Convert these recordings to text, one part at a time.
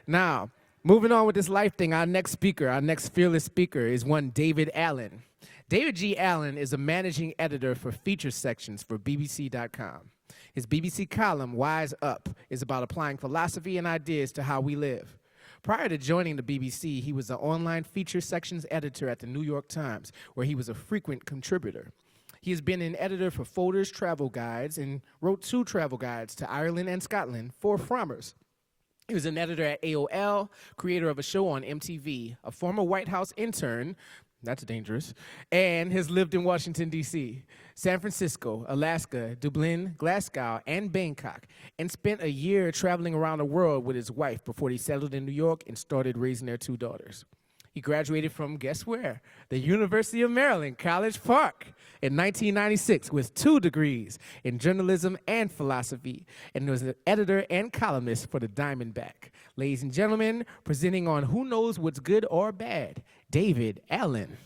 Now, moving on with this life thing, our next fearless speaker is one David Allan. David G. Allan is a managing editor for feature sections for BBC.com. His BBC column, Wise Up, is about applying philosophy and ideas to how we live. Prior to joining the BBC, he was the online feature sections editor at the New York Times, where he was a frequent contributor. He has been an editor for Fodor's travel guides and wrote 2 travel guides to Ireland and Scotland for Frommer's. He was an editor at AOL, creator of a show on MTV, a former White House intern, that's dangerous, and has lived in Washington, D.C., San Francisco, Alaska, Dublin, Glasgow, and Bangkok, and spent a year traveling around the world with his wife before he settled in New York and started raising their 2 daughters. He graduated from, guess where? The University of Maryland, College Park, in 1996 with 2 degrees in journalism and philosophy, and was an editor and columnist for the Diamondback. Ladies and gentlemen, presenting on Who Knows What's Good or Bad, David Allan.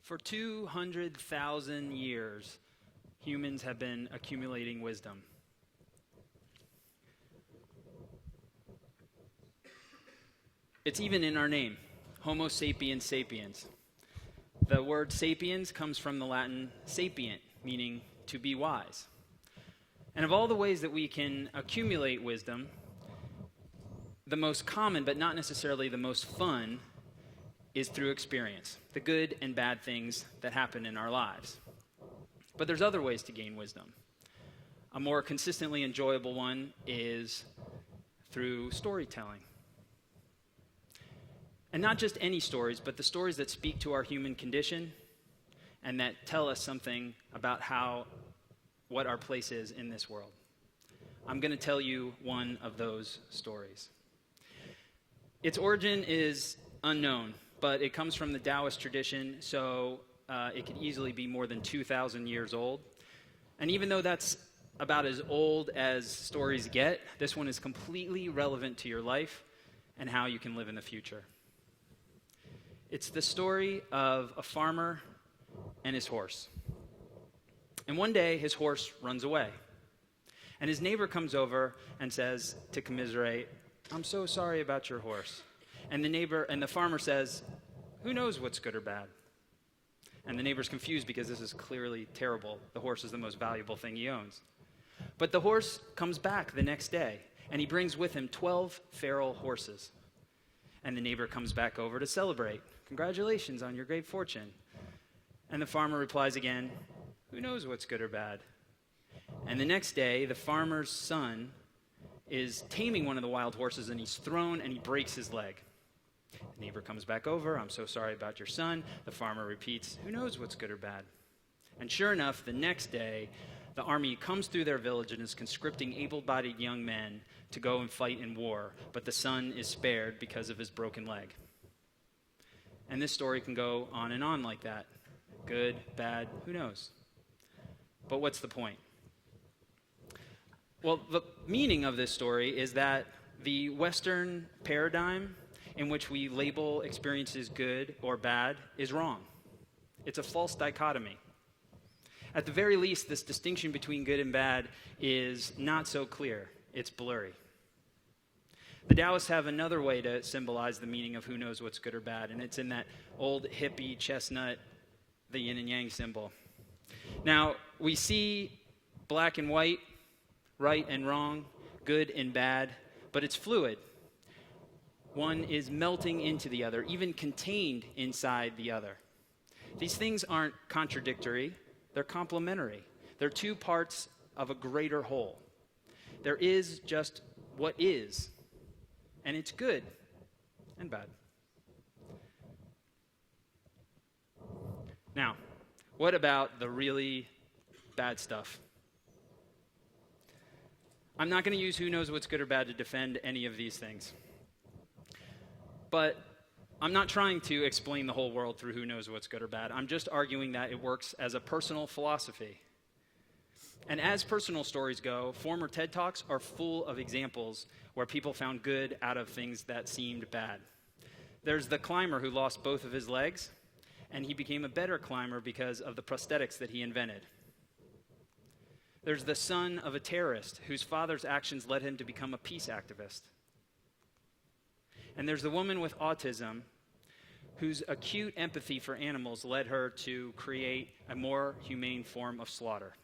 For 200,000 years, humans have been accumulating wisdom. It's even in our name, Homo sapiens sapiens. The word sapiens comes from the Latin sapient, meaning to be wise. And of all the ways that we can accumulate wisdom, the most common, but not necessarily the most fun, is through experience, the good and bad things that happen in our lives. But there's other ways to gain wisdom. A more consistently enjoyable one is through storytelling. And not just any stories, but the stories that speak to our human condition and that tell us something about what our place is in this world. I'm going to tell you one of those stories. Its origin is unknown, but it comes from the Taoist tradition, so it could easily be more than 2,000 years old. And even though that's about as old as stories get, this one is completely relevant to your life and how you can live in the future. It's the story of a farmer and his horse. And one day, his horse runs away. And his neighbor comes over and says to commiserate, "I'm so sorry about your horse." And the farmer says, "Who knows what's good or bad?" And the neighbor's confused because this is clearly terrible. The horse is the most valuable thing he owns. But the horse comes back the next day, and he brings with him 12 feral horses. And the neighbor comes back over to celebrate. "Congratulations on your great fortune." And the farmer replies again, "Who knows what's good or bad?" And the next day, the farmer's son is taming one of the wild horses, and he's thrown and he breaks his leg. The neighbor comes back over, "I'm so sorry about your son." The farmer repeats, "Who knows what's good or bad?" And sure enough, the next day, the army comes through their village and is conscripting able-bodied young men to go and fight in war, but the son is spared because of his broken leg. And this story can go on and on like that. Good, bad, who knows? But what's the point? Well, the meaning of this story is that the Western paradigm in which we label experiences good or bad is wrong. It's a false dichotomy. At the very least, this distinction between good and bad is not so clear. It's blurry. The Taoists have another way to symbolize the meaning of who knows what's good or bad, and it's in that old hippie chestnut, the yin and yang symbol. Now, we see black and white, right and wrong, good and bad, but it's fluid. One is melting into the other, even contained inside the other. These things aren't contradictory, they're complementary. They're 2 parts of a greater whole. There is just what is, and it's good and bad. Now, what about the really bad stuff? I'm not going to use who knows what's good or bad to defend any of these things. But I'm not trying to explain the whole world through who knows what's good or bad. I'm just arguing that it works as a personal philosophy. And as personal stories go, former TED Talks are full of examples where people found good out of things that seemed bad. There's the climber who lost both of his legs, and he became a better climber because of the prosthetics that he invented. There's the son of a terrorist whose father's actions led him to become a peace activist. And there's the woman with autism whose acute empathy for animals led her to create a more humane form of slaughter.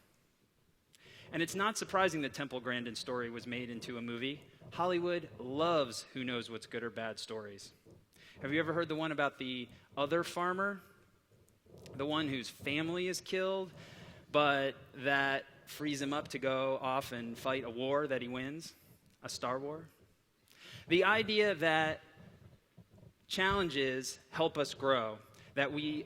And it's not surprising that Temple Grandin's story was made into a movie. Hollywood loves who knows what's good or bad stories. Have you ever heard the one about the other farmer? The one whose family is killed, but that frees him up to go off and fight a war that he wins, a Star War. The idea that challenges help us grow, that we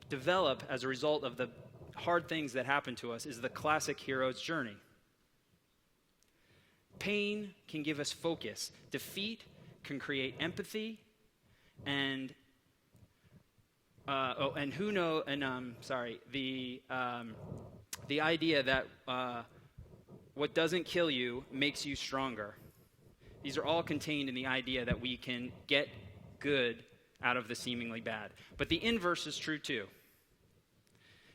develop as a result of the hard things that happen to us, is the classic hero's journey. Pain can give us focus. Defeat can create empathy, and the idea that what doesn't kill you makes you stronger. These are all contained in the idea that we can get good out of the seemingly bad. But the inverse is true too.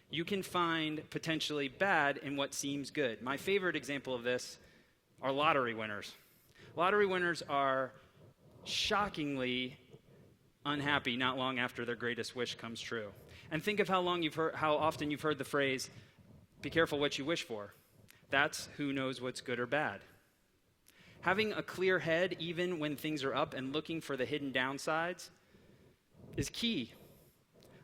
You can find potentially bad in what seems good. My favorite example of this are lottery winners. Lottery winners are shockingly unhappy not long after their greatest wish comes true. And think of how often you've heard the phrase, "Be careful what you wish for." That's who knows what's good or bad. Having a clear head even when things are up and looking for the hidden downsides is key.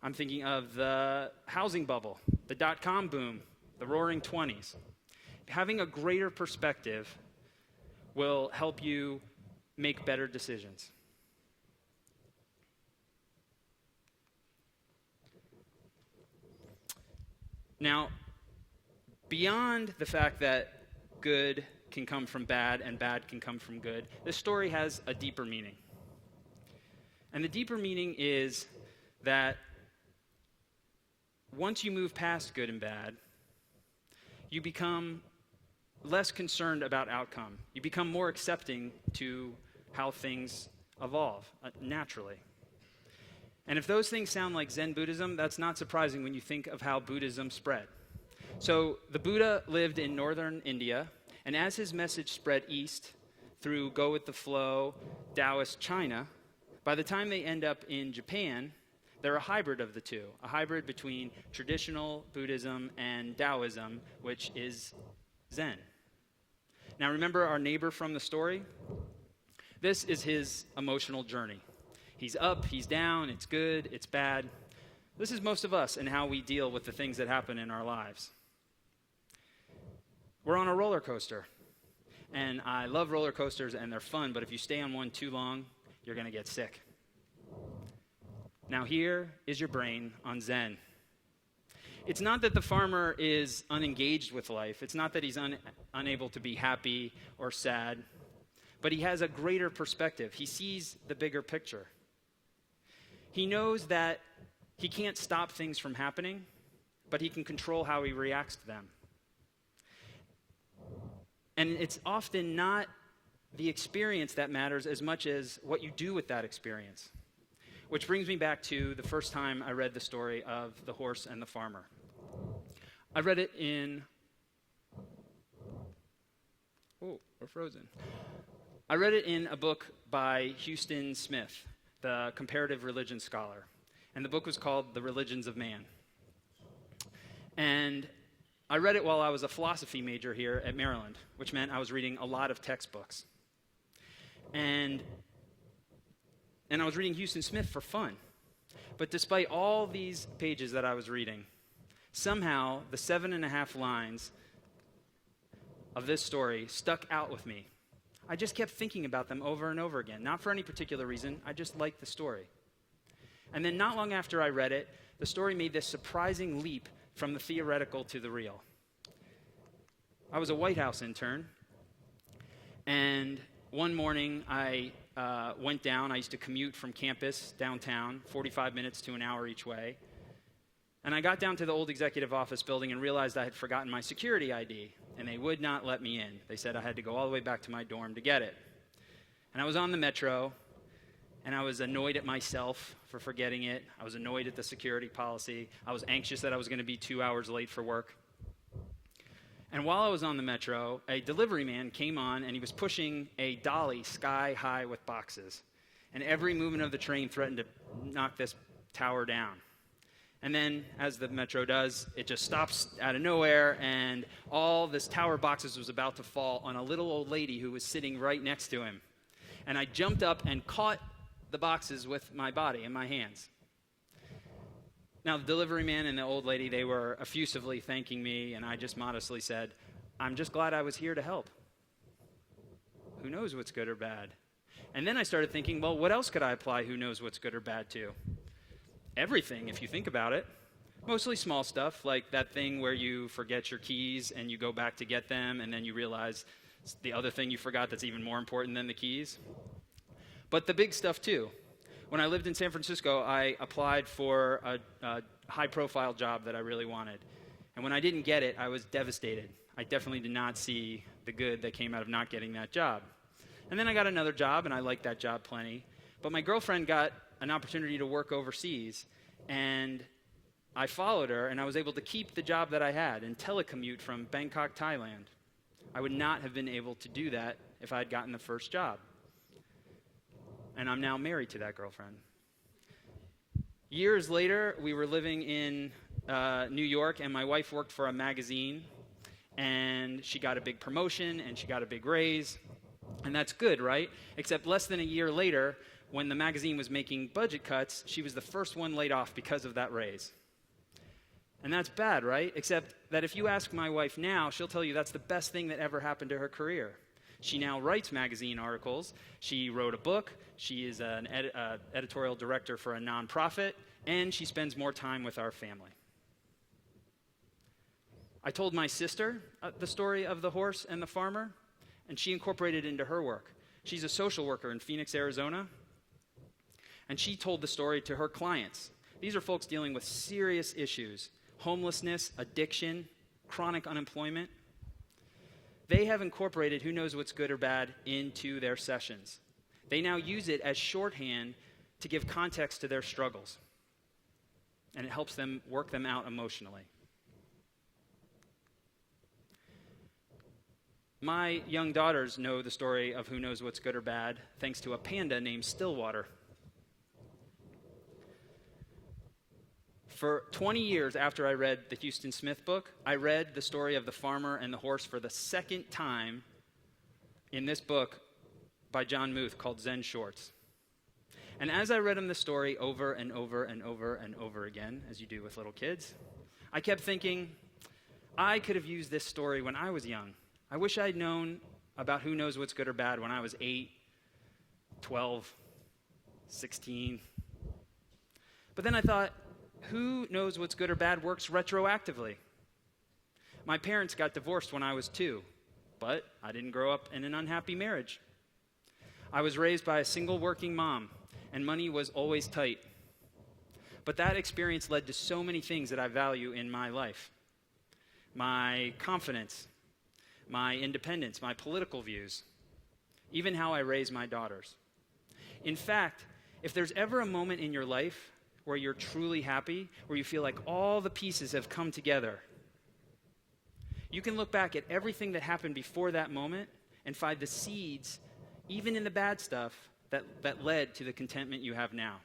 I'm thinking of the housing bubble, the dot-com boom, the roaring 20s. Having a greater perspective will help you make better decisions. Now, beyond the fact that good can come from bad and bad can come from good, this story has a deeper meaning. And the deeper meaning is that once you move past good and bad, you become less concerned about outcome. You become more accepting to how things evolve naturally. And if those things sound like Zen Buddhism, that's not surprising when you think of how Buddhism spread. So the Buddha lived in northern India, and as his message spread east through go with the flow, Taoist China, by the time they end up in Japan, they're a hybrid of the two, a hybrid between traditional Buddhism and Taoism, which is Zen. Now remember our neighbor from the story? This is his emotional journey. He's up, he's down, it's good, it's bad. This is most of us and how we deal with the things that happen in our lives. We're on a roller coaster, and I love roller coasters and they're fun, but if you stay on one too long, you're going to get sick. Now here is your brain on Zen. It's not that the farmer is unengaged with life. It's not that he's unable to be happy or sad, but he has a greater perspective. He sees the bigger picture. He knows that he can't stop things from happening, but he can control how he reacts to them. And it's often not the experience that matters as much as what you do with that experience. Which brings me back to the first time I read the story of the horse and the farmer. I read it in... Oh, we're frozen. I read it in a book by Huston Smith, the comparative religion scholar. And the book was called The Religions of Man. And I read it while I was a philosophy major here at Maryland, which meant I was reading a lot of textbooks. And I was reading Huston Smith for fun. But despite all these pages that I was reading, somehow the 7.5 lines of this story stuck out with me. I just kept thinking about them over and over again. Not for any particular reason, I just liked the story. And then not long after I read it, the story made this surprising leap from the theoretical to the real. I was a White House intern, and one morning I went down. I used to commute from campus downtown, 45 minutes to an hour each way. And I got down to the old executive office building and realized I had forgotten my security ID, and they would not let me in. They said I had to go all the way back to my dorm to get it. And I was on the metro, and I was annoyed at myself for forgetting it. I was annoyed at the security policy. I was anxious that I was going to be 2 hours late for work. And while I was on the metro, a delivery man came on, and he was pushing a dolly sky high with boxes. And every movement of the train threatened to knock this tower down. And then, as the metro does, it just stops out of nowhere, and all this tower boxes was about to fall on a little old lady who was sitting right next to him. And I jumped up and caught the boxes with my body in my hands. Now, the delivery man and the old lady, they were effusively thanking me, and I just modestly said, "I'm just glad I was here to help. Who knows what's good or bad?" And then I started thinking, well, what else could I apply who knows what's good or bad to? Everything, if you think about it. Mostly small stuff, like that thing where you forget your keys and you go back to get them, and then you realize it's the other thing you forgot that's even more important than the keys. But the big stuff too. When I lived in San Francisco, I applied for a high-profile job that I really wanted. And when I didn't get it, I was devastated. I definitely did not see the good that came out of not getting that job. And then I got another job, and I liked that job plenty. But my girlfriend got an opportunity to work overseas, and I followed her, and I was able to keep the job that I had and telecommute from Bangkok, Thailand. I would not have been able to do that if I had gotten the first job. And I'm now married to that girlfriend. Years later, we were living in New York, and my wife worked for a magazine, and she got a big promotion, and she got a big raise, and that's good, right? Except less than a year later, when the magazine was making budget cuts, she was the first one laid off because of that raise. And that's bad, right? Except that if you ask my wife now, she'll tell you that's the best thing that ever happened to her career. She now writes magazine articles. She wrote a book. She is an editorial director for a nonprofit, and she spends more time with our family. I told my sister the story of the horse and the farmer, and she incorporated it into her work. She's a social worker in Phoenix, Arizona, and she told the story to her clients. These are folks dealing with serious issues: homelessness, addiction, chronic unemployment. They have incorporated who knows what's good or bad into their sessions. They now use it as shorthand to give context to their struggles, and it helps them work them out emotionally. My young daughters know the story of who knows what's good or bad thanks to a panda named Stillwater. For 20 years after I read the Houston Smith book, I read the story of the farmer and the horse for the second time in this book by John Muth called Zen Shorts. And as I read him the story over and over and over and over again, as you do with little kids, I kept thinking, I could have used this story when I was young. I wish I'd known about who knows what's good or bad when I was 8, 12, 16. But then I thought, who knows what's good or bad works retroactively. My parents got divorced when I was 2, but I didn't grow up in an unhappy marriage. I was raised by a single working mom, and money was always tight. But that experience led to so many things that I value in my life: my confidence, my independence, my political views, even how I raise my daughters. In fact, if there's ever a moment in your life where you're truly happy, where you feel like all the pieces have come together, you can look back at everything that happened before that moment and find the seeds, even in the bad stuff, that led to the contentment you have now.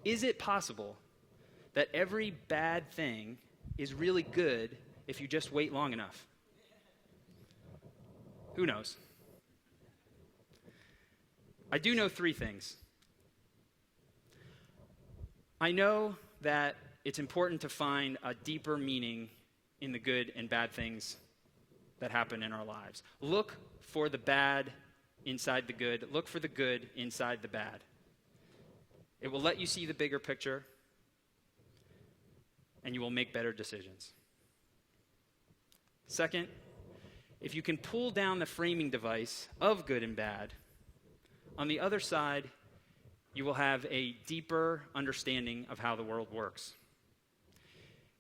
Is it possible that every bad thing is really good if you just wait long enough? Who knows? I do know 3 things. I know that it's important to find a deeper meaning in the good and bad things that happen in our lives. Look for the bad inside the good. Look for the good inside the bad. It will let you see the bigger picture, and you will make better decisions. Second, if you can pull down the framing device of good and bad, on the other side, you will have a deeper understanding of how the world works.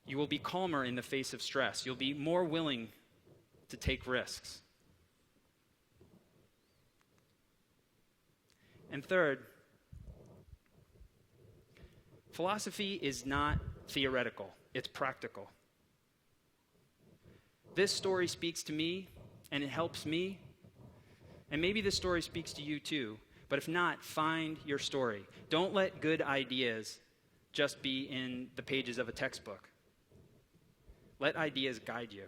You will be calmer in the face of stress. You'll be more willing to take risks. And third, Philosophy is not theoretical, it's practical. This story speaks to me, and it helps me. And maybe this story speaks to you too. But if not, find your story. Don't let good ideas just be in the pages of a textbook. Let ideas guide you.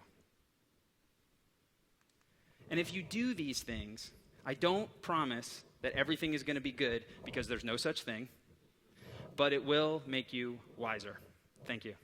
And if you do these things, I don't promise that everything is going to be good, because there's no such thing, but it will make you wiser. Thank you.